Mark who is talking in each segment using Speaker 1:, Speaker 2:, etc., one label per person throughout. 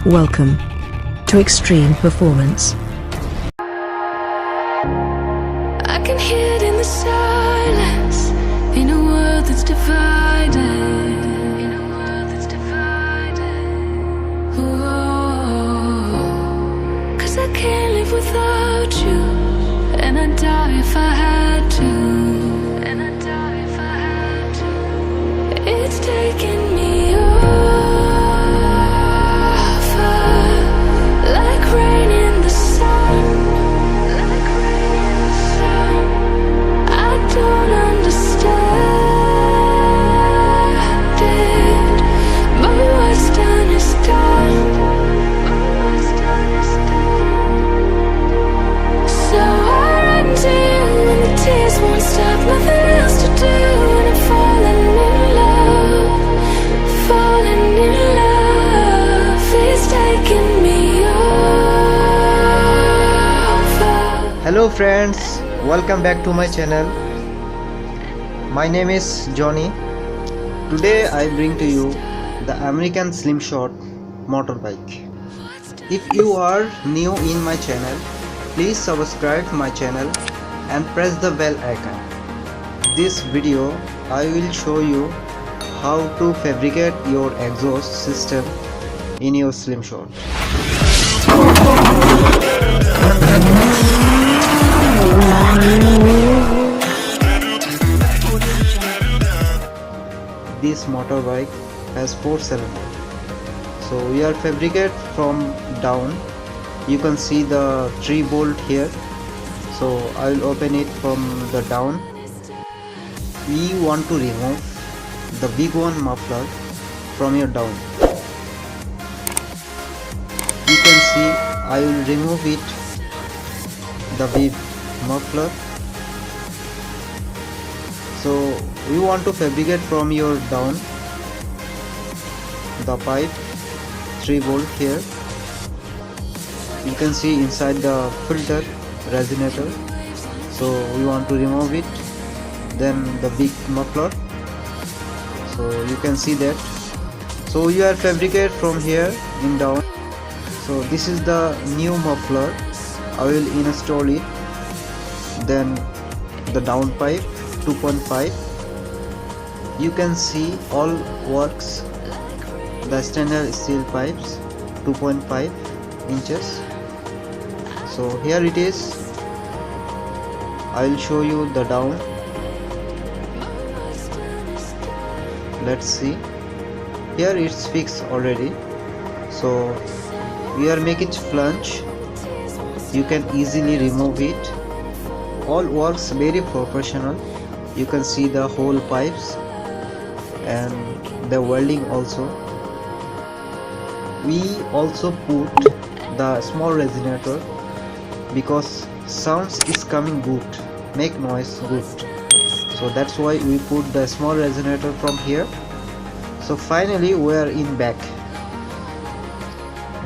Speaker 1: Welcome to Extreme Performance.
Speaker 2: I can hear it in the silence, in a world that's divided, in a world that's divided. Oh, 'cause I can't live without you, and I'd die if I had to, and I'd die if I had to. It's taking me over, like rain in the sun, like rain in the sun. I don't understand it, but what's done is done. What's done is done. So I run to you when the tears won't stop, nothing else to do, and I'm falling in love, falling in love. It's taking me over.
Speaker 3: Hello friends, welcome back to my channel. My name is Johnny. Today I bring to you the American Slingshot motorbike. If you are new in my channel, please subscribe my channel and press the bell icon. This video I will show you how to fabricate your exhaust system in your Slingshot. This motorbike has 4 cylinders. So we are fabricate from down. You can see the 3 bolt here. So I will open it from the down. We want to remove the big one muffler from your down. You can see I will remove it, the big muffler. So we want to fabricate from your down the pipe 3 volt here. You can see inside the filter resonator. So we want to remove it. Then the big muffler. So you can see that. So you are fabricate from here in down. So this is the new muffler. I will install it. Then the down pipe 2.5. You can see all works. The stainless steel pipes 2.5 inches. So here it is. I will show you the down. Let's see. Here it's fixed already. So we are making flange. You can easily remove it. All works very professional. You can see the whole pipes and the welding also. We also put the small resonator because sounds is coming good, make noise good. So that's why we put the small resonator from here. So finally we are in back.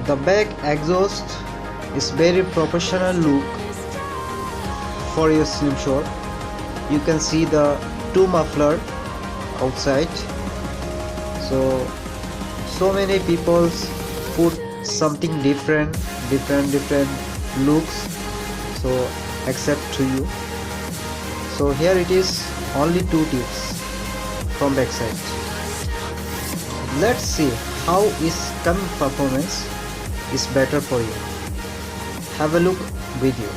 Speaker 3: The back exhaust is very professional look for your Slingshot. You can see the 2 muffler outside. So many people put something different looks, so accept to you. So here it is, only 2 tips from backside. Let's see how is coming performance is better for you. Have a look video.